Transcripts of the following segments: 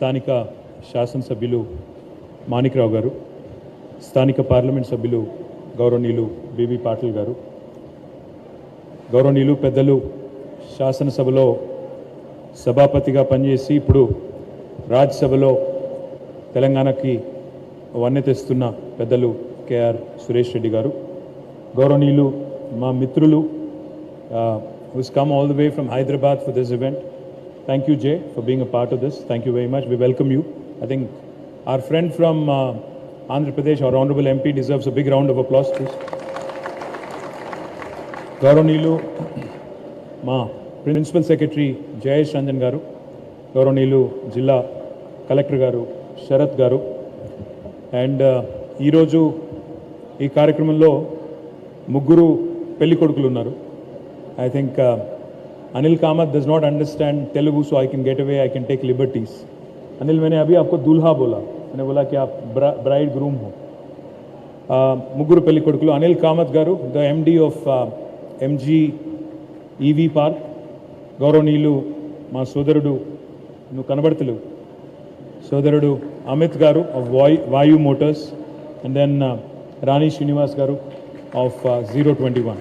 స్థానిక శాసనసభ్యులు మాణిక్రావు గారు, స్థానిక పార్లమెంట్ సభ్యులు గౌరవనీయులు బీబీ పాటిల్ గారు, గౌరవనీయులు పెద్దలు శాసనసభలో సభాపతిగా పనిచేసి ఇప్పుడు రాజ్యసభలో తెలంగాణకి వన్నె తెస్తున్న పెద్దలు కేఆర్ సురేష్ రెడ్డి గారు, గౌరవనీయులు మా మిత్రులు who's come all the way from Hyderabad for this event. Thank you, Jay, for being a part of this. Thank you very much. We welcome you. I think our friend from Andhra Pradesh, our Honorable MP, deserves a big round of applause, please. Gauranilu, Ma Principal Secretary Jayesh Ranjan Garu, Gauranilu Jilla Collector Garu, Sharath Garu, and ee roju ee కార్యక్రమంలో ముగ్గురు పెళ్లి కొడుకులు ఉన్నారు. I think Anil Kamath does not understand Telugu, so I can get away, I can take liberties. Anil, मैंने अभी आपको दूल्हा बोला, मैंने बोला कि आप ब्राइड ग्रूम हो. मुग्गुरु पेल्ली कोडुकुलु Anil Kamath garu, the MD of MG EV Park, గౌరవనీయులు మా సోదరుడు నువ్వు కనబడతలేవు సోదరుడు అమిత్ గారు of Vayu Motors, and then Rani Srinivas గారు ఆఫ్ 021.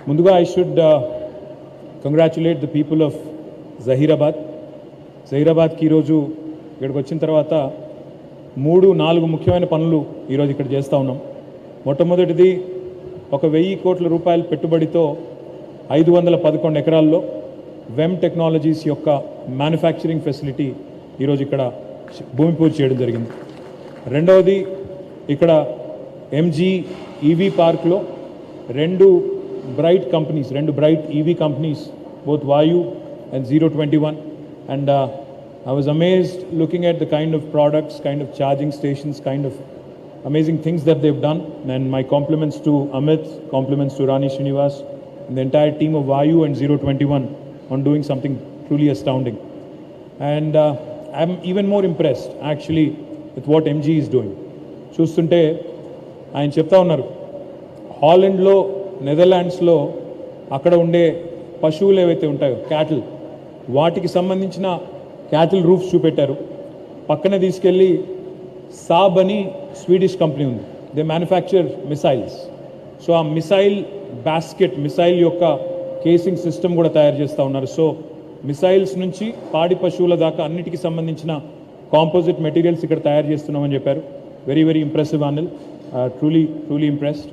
ముందుగా I should congratulate the people of జహీరాబాద్కి ఈరోజు ఇక్కడికి వచ్చిన తర్వాత 3-4 ముఖ్యమైన పనులు ఈరోజు ఇక్కడ చేస్తూ ఉన్నాం. మొట్టమొదటిది 1,000 కోట్ల రూపాయల పెట్టుబడితో 511 ఎకరాల్లో వెమ్ టెక్నాలజీస్ యొక్క మ్యానుఫ్యాక్చరింగ్ ఫెసిలిటీ ఈరోజు ఇక్కడ భూమి పూజ చేయడం జరిగింది. రెండవది ఇక్కడ ఎంజీ ఈవీ పార్క్లో రెండు bright EV companies, both Vayu and 021, and I was amazed looking at the kind of products, kind of charging stations, kind of amazing things that they've done, and my compliments to Amit, compliments to Rani Srinivas and the entire team of Vayu and 021 on doing something truly astounding. And I'm even more impressed actually with what MG is doing. చూస్తుంటే ఆయన చెప్తా ఉన్నారు, హాలండ్లో నెదర్లాండ్స్లో అక్కడ ఉండే పశువులు ఏవైతే ఉంటాయో cattle, వాటికి సంబంధించిన క్యాటిల్ రూఫ్స్ చూపెట్టారు. పక్కనే తీసుకెళ్ళి సాబ్ అని స్వీడిష్ కంపెనీ ఉంది, దే మ్యానుఫ్యాక్చర్ మిసైల్స్. సో ఆ మిసైల్ యొక్క కేసింగ్ సిస్టమ్ కూడా తయారు చేస్తూ ఉన్నారు. సో మిసైల్స్ నుంచి పాడి పశువుల దాకా అన్నిటికీ సంబంధించిన కాంపోజిట్ మెటీరియల్స్ ఇక్కడ తయారు చేస్తున్నామని చెప్పారు. Very very impressive Anil, truly impressed.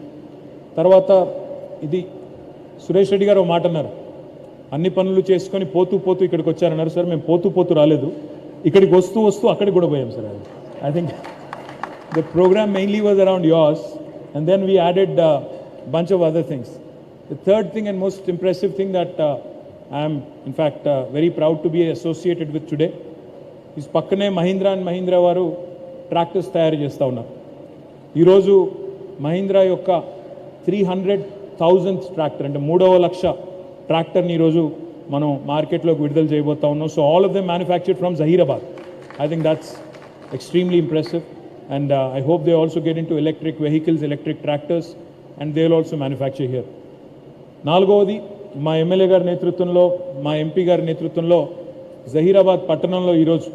తర్వాత ఇది సురేష్ రెడ్డి గారు ఒక మాట అన్నారు, అన్ని పనులు చేసుకొని పోతూ ఇక్కడికి వచ్చారన్నారు. సార్ మేము పోతూ రాలేదు, ఇక్కడికి వస్తూ అక్కడికి కూడా పోయాం sir. I think the program mainly was around yours and then we added bunch of other things. The third thing and most impressive thing that I am in fact very proud to be associated with today is పక్కనే మహీంద్రా వారు tractors తయారు చేస్తూ ఉన్నారు. ఈరోజు మహీంద్రా యొక్క 300,000th tractor, అంటే 3వ లక్ష ట్రాక్టర్ని ఈరోజు మనం మార్కెట్లోకి విడుదల చేయబోతా ఉన్నాం. So all of them manufactured from Zaheerabad. I think that's extremely impressive, and I hope they also get in to electric vehicles, electric tractors, and they will also manufacture here. నాలుగవది, మా ఎమ్మెల్యే గారి నేతృత్వంలో, మా ఎంపీ గారి నేతృత్వంలో జహీరాబాద్ పట్టణంలో ఈరోజు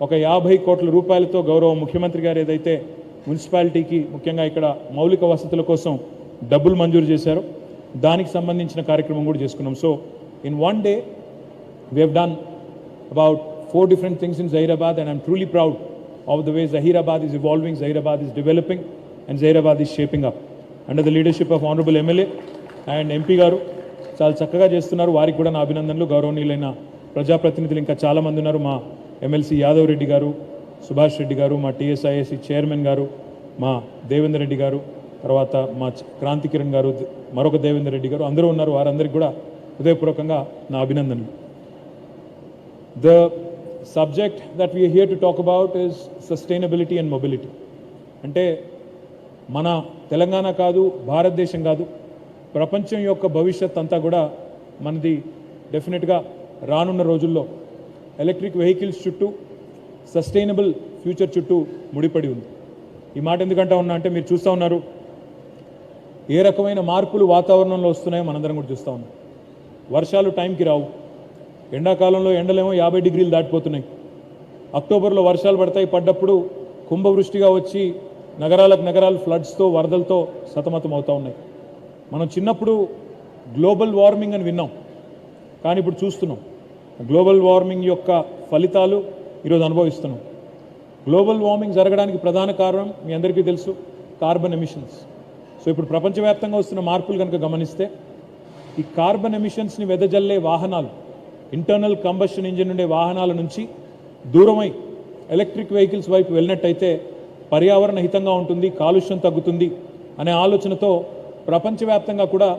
ఒక 50 కోట్ల రూపాయలతో గౌరవ ముఖ్యమంత్రి గారు ఏదైతే మున్సిపాలిటీకి ముఖ్యంగా ఇక్కడ మౌలిక వసతుల కోసం డబ్బులు మంజూరు చేశారో దానికి సంబంధించిన కార్యక్రమం కూడా చేసుకున్నాం. So in one day we have done about 4 different things in Zahirabad, and I'm truly proud of the way Zahirabad is evolving, Zahirabad is developing, and Zahirabad is shaping up under the leadership of Honorable MLA and MP గారు చాలా చక్కగా చేస్తున్నారు. వారికి కూడా నా అభినందనలు. గౌరవనీయులైన ప్రజాప్రతినిధులు ఇంకా చాలామంది ఉన్నారు. మా ఎమ్మెల్సీ యాదవ్ రెడ్డి గారు, సుభాష్ రెడ్డి గారు, మా TSISC చైర్మన్ గారు, మా దేవేందర్ రెడ్డి గారు, తర్వాత మా క్రాంతి కిరణ్ గారు, మరొక దేవేందర్ రెడ్డి గారు, అందరూ ఉన్నారు. వారందరికీ కూడా హృదయపూర్వకంగా నా అభినందనలు. The subject that we're here to talk about is sustainability and mobility. అంటే మన తెలంగాణ కాదు, భారతదేశం కాదు, ప్రపంచం యొక్క భవిష్యత్ అంతా కూడా మనది డెఫినెట్గా రానున్న రోజుల్లో ఎలక్ట్రిక్ వెహికల్స్ చుట్టూ, సస్టైనబుల్ ఫ్యూచర్ చుట్టూ ముడిపడి ఉంది. ఈ మాట ఎందుకంటా ఉన్నా అంటే మీరు చూస్తూ ఉన్నారు ఏ రకమైన మార్పులు వాతావరణంలో వస్తున్నాయో మనందరం కూడా చూస్తూ ఉన్నాం. వర్షాలు టైంకి రావు, ఎండాకాలంలో ఎండలేమో 50 డిగ్రీలు దాటిపోతున్నాయి, అక్టోబర్లో వర్షాలు పడ్డప్పుడు కుంభవృష్టిగా వచ్చి నగరాలు ఫ్లడ్స్తో వరదలతో సతమతం అవుతూ ఉన్నాయి. మనం చిన్నప్పుడు గ్లోబల్ వార్మింగ్ అని విన్నాం, కానీ ఇప్పుడు చూస్తున్నాం గ్లోబల్ వార్మింగ్ యొక్క ఫలితాలు ఈరోజు అనుభవిస్తున్నాం. గ్లోబల్ వార్మింగ్ జరగడానికి ప్రధాన కారణం మీ అందరికీ తెలుసు, కార్బన్ ఎమిషన్స్. సో ఇప్పుడు ప్రపంచవ్యాప్తంగా వస్తున్న మార్పులు కనుక గమనిస్తే ఈ కార్బన్ ఎమిషన్స్ని వెదజల్లే వాహనాలు, ఇంటర్నల్ కంబషన్ ఇంజిన్ ఉండే వాహనాల నుంచి దూరమై ఎలక్ట్రిక్ వెహికల్స్ వైపు వెళ్ళినట్టయితే పర్యావరణ హితంగా ఉంటుంది, కాలుష్యం తగ్గుతుంది అనే ఆలోచనతో ప్రపంచవ్యాప్తంగా కూడా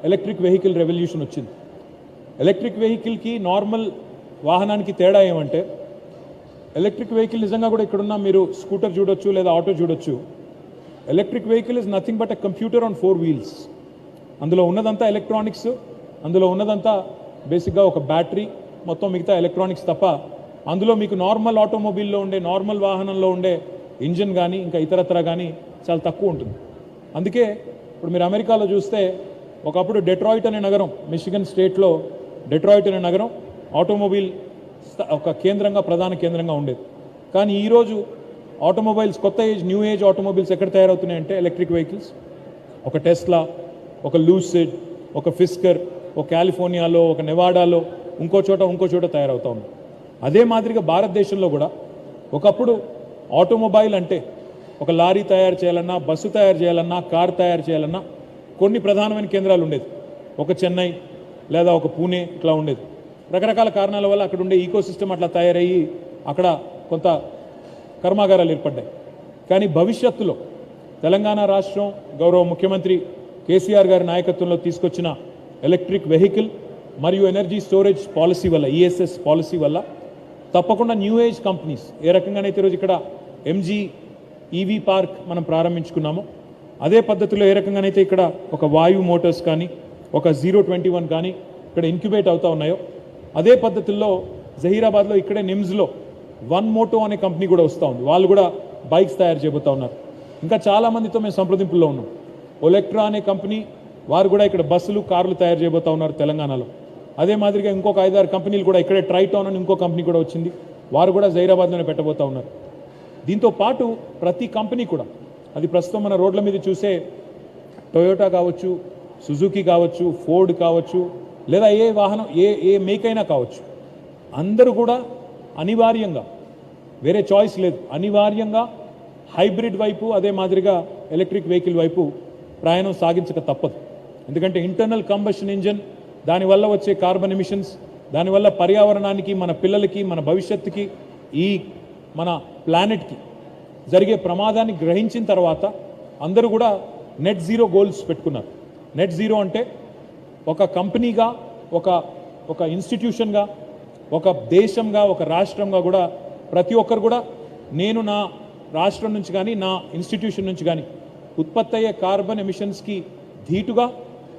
ఎలక్ట్రిక్ వెహికల్ రెవల్యూషన్ వచ్చింది. ఎలక్ట్రిక్ వెహికల్కి నార్మల్ వాహనానికి తేడా ఏమంటే, ఎలక్ట్రిక్ వెహికల్ నిజంగా కూడా ఇక్కడున్న మీరు స్కూటర్ చూడొచ్చు లేదా ఆటో చూడొచ్చు. Electric vehicle is nothing but a computer on 4 wheels. అందులో ఉన్నదంతా ఎలక్ట్రానిక్స్, అందులో ఉన్నదంతా బేసిక్గా ఒక బ్యాటరీ, మొత్తం మిగతా ఎలక్ట్రానిక్స్ తప్ప అందులో మీకు నార్మల్ ఆటోమొబైల్లో ఉండే, నార్మల్ వాహనంలో ఉండే ఇంజిన్ కానీ ఇంకా ఇతరత్ర కానీ చాలా తక్కువ ఉంటుంది. అందుకే ఇప్పుడు మీరు అమెరికాలో చూస్తే ఒకప్పుడు డెట్రాయిట్ అనే నగరం, మిషిగన్ స్టేట్లో డెట్రాయిట్ అనే నగరం ఆటోమొబైల్ ఒక కేంద్రంగా, ప్రధాన కేంద్రంగా ఉండేది. కానీ ఈరోజు ఆటోమొబైల్స్, కొత్త ఏజ్, న్యూ ఏజ్ ఆటోమొబైల్స్ ఎక్కడ తయారవుతున్నాయంటే ఎలక్ట్రిక్ వెహికల్స్. ఒక టెస్లా, ఒక లూసిడ్, ఒక ఫిస్కర్, ఒక కాలిఫోర్నియాలో, ఒక నెవాడాలో, ఇంకో చోట తయారవుతా ఉంది. అదే మాదిరిగా భారతదేశంలో కూడా ఒకప్పుడు ఆటోమొబైల్ అంటే ఒక లారీ తయారు చేయాలన్నా, బస్సు తయారు చేయాలన్నా, కార్ తయారు చేయాలన్నా కొన్ని ప్రధానమైన కేంద్రాలు ఉండేది. ఒక చెన్నై లేదా ఒక పూణే ఇట్లా ఉండేది. రకరకాల కారణాల వల్ల అక్కడ ఉండే ఈకో సిస్టమ్ అట్లా తయారయ్యి అక్కడ కొంత కర్మాగారాలు ఏర్పడ్డాయి. కానీ భవిష్యత్తులో తెలంగాణ రాష్ట్రం గౌరవ ముఖ్యమంత్రి కేసీఆర్ గారి నాయకత్వంలో తీసుకొచ్చిన ఎలక్ట్రిక్ వెహికల్ మరియు ఎనర్జీ స్టోరేజ్ పాలసీ వల్ల, ఈఎస్ఎస్ పాలసీ వల్ల తప్పకుండా న్యూ ఏజ్ కంపెనీస్ ఏ రకంగానైతే ఈరోజు ఇక్కడ ఎంజీ ఈవీ పార్క్ మనం ప్రారంభించుకున్నామో అదే పద్ధతిలో ఏ రకంగానైతే ఇక్కడ ఒక వాయు మోటార్స్ కానీ, ఒక 021 కానీ ఇక్కడ ఇంక్యుబేట్ అవుతూ ఉన్నాయో అదే పద్ధతుల్లో జహీరాబాద్లో ఇక్కడే నిమ్స్లో వన్ మోటో అనే కంపెనీ కూడా వస్తూ ఉంది. వాళ్ళు కూడా బైక్స్ తయారు చేయబోతూ ఉన్నారు. ఇంకా చాలామందితో మేము సంప్రదింపుల్లో ఉన్నాం. ఒలెక్ట్రా అనే కంపెనీ, వారు కూడా ఇక్కడ బస్సులు, కార్లు తయారు చేయబోతూ ఉన్నారు తెలంగాణలో. అదే మాదిరిగా ఇంకొక 5-6 కంపెనీలు కూడా ఇక్కడే, ట్రైటాన్ అని ఇంకో కంపెనీ కూడా వచ్చింది, వారు కూడా జహీరాబాద్లోనే పెట్టబోతూ ఉన్నారు. దీంతో పాటు ప్రతి కంపెనీ కూడా, అది ప్రస్తుతం మన రోడ్ల మీద చూసే టొయోటా కావచ్చు, సుజుకి కావచ్చు, ఫోర్డ్ కావచ్చు, లేదా ఏ వాహనం, ఏ మేక్ అయినా కావచ్చు, అందరూ కూడా అనివార్యంగా, వేరే చాయిస్ లేదు, అనివార్యంగా హైబ్రిడ్ వైపు, అదే మాదిరిగా ఎలక్ట్రిక్ వెహికల్ వైపు ప్రయాణం సాగించక తప్పదు. ఎందుకంటే ఇంటర్నల్ కంబషన్ ఇంజిన్, దానివల్ల వచ్చే కార్బన్ ఎమిషన్స్, దానివల్ల పర్యావరణానికి, మన పిల్లలకి, మన భవిష్యత్తుకి, ఈ మన ప్లానెట్కి జరిగే ప్రమాదాన్ని గ్రహించిన తర్వాత అందరూ కూడా నెట్ జీరో గోల్స్ పెట్టుకున్నారు. నెట్ జీరో అంటే ఒక కంపెనీగా, ఒక ఇన్స్టిట్యూషన్గా, ఒక దేశంగా, ఒక రాష్ట్రంగా కూడా ప్రతి ఒక్కరు కూడా నేను నా రాష్ట్రం నుంచి కానీ, నా ఇన్స్టిట్యూషన్ నుంచి కానీ ఉత్పత్తి అయ్యే కార్బన్ ఎమిషన్స్కి ధీటుగా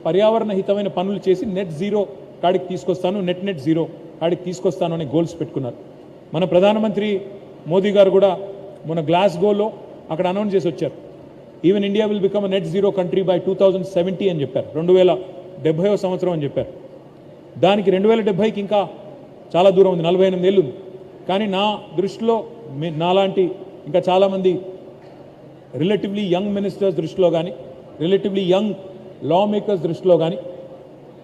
పర్యావరణ హితమైన పనులు చేసి నెట్ జీరో కాడికి తీసుకొస్తాను, నెట్ జీరో కాడికి తీసుకొస్తాను అనే గోల్స్ పెట్టుకున్నారు. మన ప్రధానమంత్రి మోదీ గారు కూడా మన గ్లాస్గోలో అక్కడ అనౌన్స్ చేసి వచ్చారు. Even India will become net zero country by 2070 అని చెప్పారు, 2070వ సంవత్సరం అని చెప్పారు. దానికి 2070కి ఇంకా చాలా దూరం ఉంది, 48 ఏళ్ళు ఉంది. కానీ నా దృష్టిలో, నాలాంటి ఇంకా చాలామంది రిలేటివ్లీ యంగ్ మినిస్టర్స్ దృష్టిలో కానీ, రిలేటివ్లీ యంగ్ లా మేకర్స్ దృష్టిలో కానీ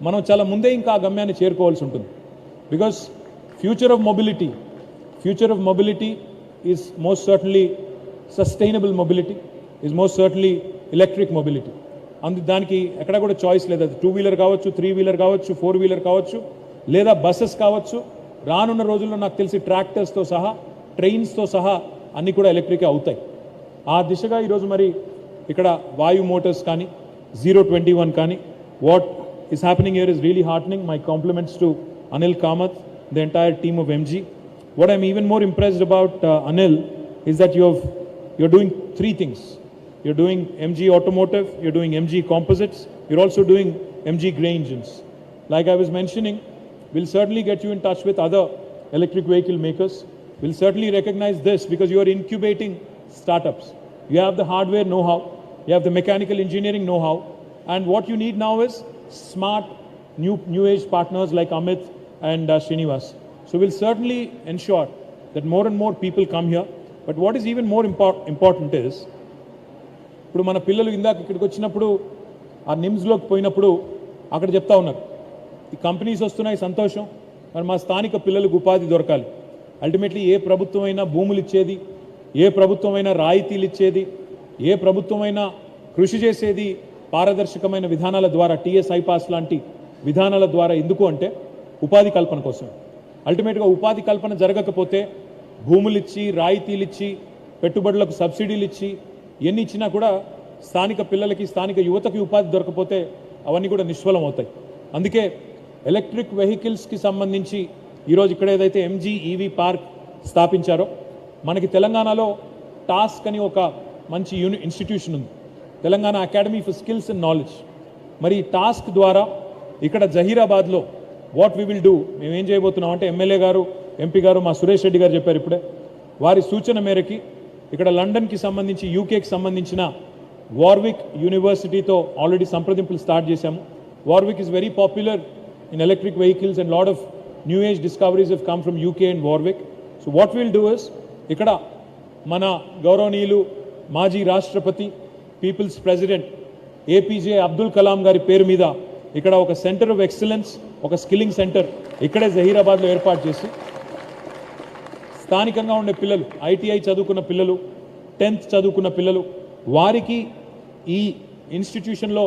మనం చాలా ముందే ఇంకా ఆ గమ్యాన్ని చేరుకోవాల్సి ఉంటుంది. Because future of mobility is most certainly sustainable mobility, is most certainly electric mobility. దానికి ఎక్కడ కూడా చాయిస్ లేదు. అది 2 వీలర్ కావచ్చు, 3 వీలర్ కావచ్చు, 4 వీలర్ కావచ్చు, లేదా బస్సెస్ కావచ్చు. రానున్న రోజుల్లో నాకు తెలిసి ట్రాక్టర్స్తో సహా, ట్రైన్స్తో సహా అన్నీ కూడా ఎలక్ట్రిక్ అవుతాయి. ఆ దిశగా ఈరోజు మరి ఇక్కడ వాయు మోటార్స్ కానీ, 021 కానీ, what is happening here is really heartening. My compliments to Anil Kamath, the entire team of MG. What I'm even more impressed about, Anil, is that you're doing 3 things. You're doing MG Automotive, you're doing MG Composites, you're also doing MG Grey Engines. Like I was mentioning, we'll certainly get you in touch with other electric vehicle makers. We'll certainly recognize this because you are incubating startups. You have the hardware know-how, you have the mechanical engineering know-how, and what you need now is smart, new age partners like Amit and Srinivas. So we'll certainly ensure that more and more people come here. But what is even more important is, ఇప్పుడు మన పిల్లలు ఇందాక ఇక్కడికి వచ్చినప్పుడు ఆ నిమ్స్లోకి పోయినప్పుడు అక్కడ చెప్తా ఉన్నారు, ఈ కంపెనీస్ వస్తున్నాయి సంతోషం, మరి మా స్థానిక పిల్లలకు ఉపాధి దొరకాలి. అల్టిమేట్లీ ఏ ప్రభుత్వమైనా భూములు ఇచ్చేది, ఏ ప్రభుత్వమైనా రాయితీలు ఇచ్చేది, ఏ ప్రభుత్వమైనా కృషి చేసేది పారదర్శకమైన విధానాల ద్వారా, టీఎస్ ఐపాస్ లాంటి విధానాల ద్వారా. ఎందుకు అంటే ఉపాధి కల్పన కోసం. అల్టిమేట్గా ఉపాధి కల్పన జరగకపోతే భూములు ఇచ్చి, రాయితీలు ఇచ్చి, పెట్టుబడులకు సబ్సిడీలు ఇచ్చి, ఎన్ని ఇచ్చినా కూడా స్థానిక పిల్లలకి, స్థానిక యువతకి ఉపాధి దొరకపోతే అవన్నీ కూడా నిష్ఫలం అవుతాయి. అందుకే ఎలక్ట్రిక్ వెహికల్స్కి సంబంధించి ఈరోజు ఇక్కడ ఏదైతే ఎంజీ ఈవీ పార్క్ స్థాపించారో, మనకి తెలంగాణలో టాస్క్ అని ఒక మంచి ఇన్స్టిట్యూషన్ ఉంది, Telangana academy for skills and knowledge. మరి ఈ టాస్క్ ద్వారా ఇక్కడ జహీరాబాద్లో వాట్ వీ విల్ డూ, మేము ఏం చేయబోతున్నాం అంటే, ఎమ్మెల్యే గారు, ఎంపీ గారు, మా సురేష్ రెడ్డి గారు చెప్పారు ఇప్పుడే, వారి సూచన మేరకి ఇక్కడ లండన్కి సంబంధించి, యూకేకి సంబంధించిన వార్విక్ యూనివర్సిటీతో ఆల్రెడీ సంప్రదింపులు స్టార్ట్ చేశాము. Warwick is very popular in electric vehicles and lot of new age discoveries have come from UK and Warwick. So what will do is, ఇక్కడ మన గౌరవనీయులు మాజీ రాష్ట్రపతి, people's president APJ Abdul Kalam గారి పేరు మీద ఇక్కడ ఒక సెంటర్ ఆఫ్ ఎక్సలెన్స్, ఒక స్కిల్లింగ్ సెంటర్ ఇక్కడే జహీరాబాద్లో ఏర్పాటు చేసి, స్థానికంగా ఉండే పిల్లలు, ఐటీఐ చదువుకున్న పిల్లలు, 10th చదువుకున్న పిల్లలు, వారికి ఈ ఇన్స్టిట్యూషన్లో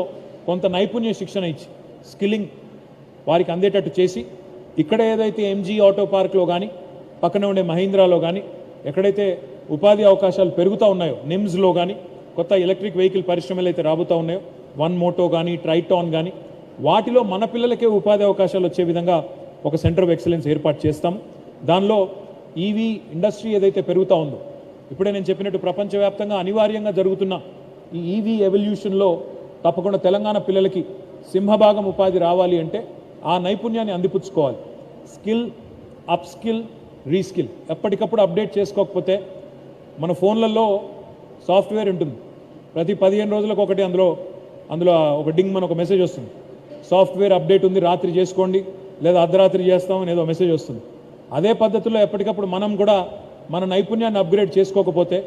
కొంత నైపుణ్య శిక్షణ ఇచ్చి, స్కిల్లింగ్ వారికి అందేటట్టు చేసి, ఇక్కడ ఏదైతే ఎంజీ ఆటో పార్క్లో కానీ, పక్కన ఉండే మహీంద్రాలో కానీ ఎక్కడైతే ఉపాధి అవకాశాలు పెరుగుతూ ఉన్నాయో, నిమ్స్లో కానీ, కొత్త ఎలక్ట్రిక్ వెహికల్ పరిశ్రమలు అయితే రాబోతూ ఉన్నాయో, వన్ మోటో కానీ, ట్రైటాన్ కానీ, వాటిలో మన పిల్లలకే ఉపాధి అవకాశాలు వచ్చే విధంగా ఒక సెంటర్ ఆఫ్ ఎక్సలెన్స్ ఏర్పాటు చేస్తాం. దానిలో ఈవీ ఇండస్ట్రీ ఏదైతే పెరుగుతూ ఉందో, ఇప్పుడే నేను చెప్పినట్టు ప్రపంచవ్యాప్తంగా అనివార్యంగా జరుగుతున్న ఈ ఈవీ ఎవల్యూషన్లో తప్పకుండా తెలంగాణ పిల్లలకి సింహభాగం ఉపాధి రావాలి అంటే ఆ నైపుణ్యాన్ని అందిపుచ్చుకోవాలి. స్కిల్, అప్ స్కిల్, రీస్కిల్ ఎప్పటికప్పుడు అప్డేట్ చేసుకోకపోతే, మన ఫోన్లలో సాఫ్ట్వేర్ ఉంటుంది, ప్రతి 15 రోజులకు ఒకటి అందులో ఒక డింగ్ మన ఒక మెసేజ్ వస్తుంది, సాఫ్ట్వేర్ అప్డేట్ ఉంది, రాత్రి చేసుకోండి లేదా అర్ధరాత్రి చేస్తామని ఏదో మెసేజ్ వస్తుంది. అదే పద్ధతిలో ఎప్పటికప్పుడు మనం కూడా మన నైపుణ్యాన్ని అప్గ్రేడ్ చేసుకోకపోతే,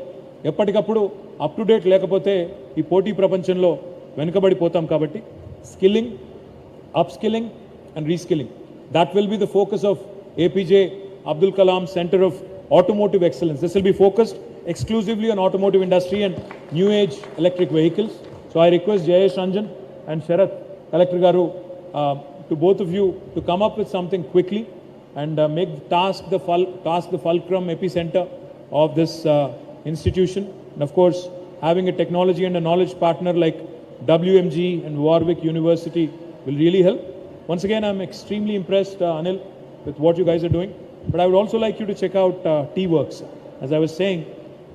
ఎప్పటికప్పుడు అప్ టు డేట్ లేకపోతే ఈ పోటీ ప్రపంచంలో వెనుకబడిపోతాం. కాబట్టి skilling, up skilling and reskilling, that will be the focus of APJ Abdul Kalam Center of Automotive Excellence. This will be focused exclusively on automotive industry and new age electric vehicles. So I request Jayesh Ranjan and Sharath Collector Garu, to both of you to come up with something quickly and make the fulcrum epicenter of this institution. And of course, having a technology and a knowledge partner like WMG and Warwick University will really help. Once again, I'm extremely impressed, Anil, with what you guys are doing. But I would also like you to check out T-Works. As I was saying,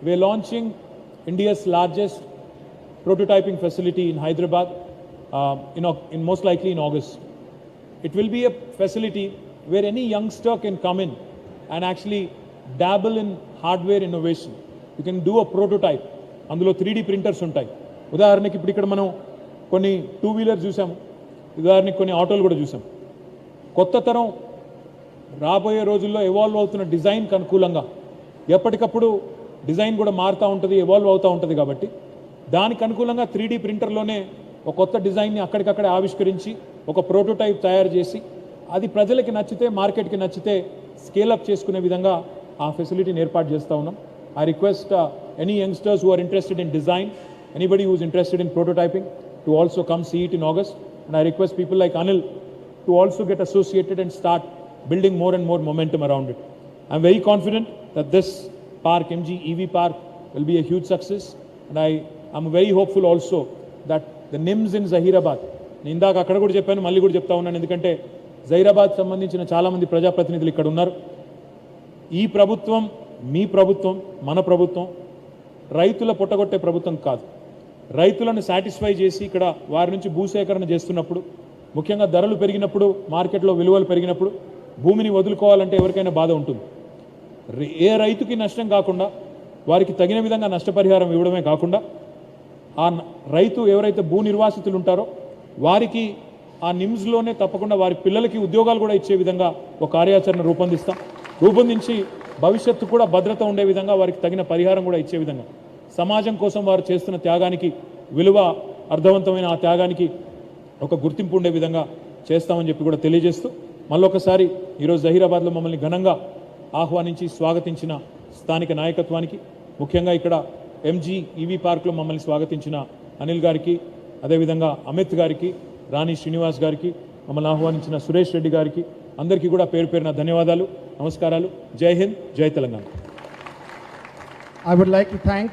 we're launching India's largest prototyping facility in Hyderabad, in most likely in August. It will be a facility where any youngster can come in and actually dabble in hardware innovation. You can do a prototype. అందులో 3D printers ఉంటాయి. ఉదాహరణకి ఇప్పుడు ఇక్కడ మనం కొన్ని 2-వీలర్స్ చూసాము, ఉదాహరణకి కొన్ని ఆటోలు కూడా చూసాం. కొత్త తరం రాబోయే రోజుల్లో ఎవాల్వ్ అవుతున్న డిజైన్కి అనుకూలంగా ఎప్పటికప్పుడు డిజైన్ కూడా మారుతూ ఉంటుంది, ఎవాల్వ్ అవుతూ ఉంటుంది. కాబట్టి దానికి అనుకూలంగా 3D ప్రింటర్లోనే ఒక కొత్త డిజైన్ని అక్కడికక్కడే ఆవిష్కరించి ఒక ప్రోటోటైప్ తయారు చేసి, అది ప్రజలకి నచ్చితే, మార్కెట్కి నచ్చితే స్కేలప్ చేసుకునే విధంగా ఆ ఫెసిలిటీని ఏర్పాటు చేస్తూ ఉన్నాం. I request any youngsters who are interested in design, anybody who is interested in prototyping, to also come see it in August. And I request people like Anil to also get associated and start building more and more momentum around it. I'm very confident that this park, MG EV Park, will be a huge success. And I'm very hopeful also that the NIMS in Zahirabad, నేను ఇందాక అక్కడ కూడా చెప్పాను, మళ్ళీ కూడా చెప్తా ఉన్నాను, ఎందుకంటే జహీరాబాద్ సంబంధించిన చాలామంది ప్రజాప్రతినిధులు ఇక్కడ ఉన్నారు. ఈ ప్రభుత్వం, మీ ప్రభుత్వం, మన ప్రభుత్వం రైతుల పొట్టగొట్టే ప్రభుత్వం కాదు. రైతులను సాటిస్ఫై చేసి ఇక్కడ వారి నుంచి భూసేకరణ చేస్తున్నప్పుడు, ముఖ్యంగా ధరలు పెరిగినప్పుడు, మార్కెట్లో విలువలు పెరిగినప్పుడు భూమిని వదులుకోవాలంటే ఎవరికైనా బాధ ఉంటుంది. ఏ రైతుకి నష్టం కాకుండా, వారికి తగిన విధంగా నష్టపరిహారం ఇవ్వడమే కాకుండా, ఆ రైతు ఎవరైతే భూ నిర్వాసితులు ఉంటారో వారికి ఆ నిమ్స్లోనే తప్పకుండా వారి పిల్లలకి ఉద్యోగాలు కూడా ఇచ్చే విధంగా ఒక కార్యాచరణ రూపొందించి భవిష్యత్తు కూడా భద్రత ఉండే విధంగా వారికి తగిన పరిహారం కూడా ఇచ్చే విధంగా సమాజం కోసం వారు చేస్తున్న త్యాగానికి విలువ అర్థవంతమైన ఆ త్యాగానికి ఒక గుర్తింపు ఉండే విధంగా చేస్తామని చెప్పి కూడా తెలియజేస్తూ మళ్ళొకసారి ఈరోజు జహీరాబాద్లో మమ్మల్ని ఘనంగా ఆహ్వానించి స్వాగతించిన స్థానిక నాయకత్వానికి ముఖ్యంగా ఇక్కడ ఎంజీ ఈవీ పార్క్లో మమ్మల్ని స్వాగతించిన అనిల్ గారికి అదేవిధంగా అమిత్ గారికి రాణి శ్రీనివాస్ గారికి మమ్మల్ని ఆహ్వానించిన సురేష్ రెడ్డి గారికి అందరికీ కూడా పేరు పేరున ధన్యవాదాలు నమస్కారాలు జై హింద్ జై Telangana I would like to thank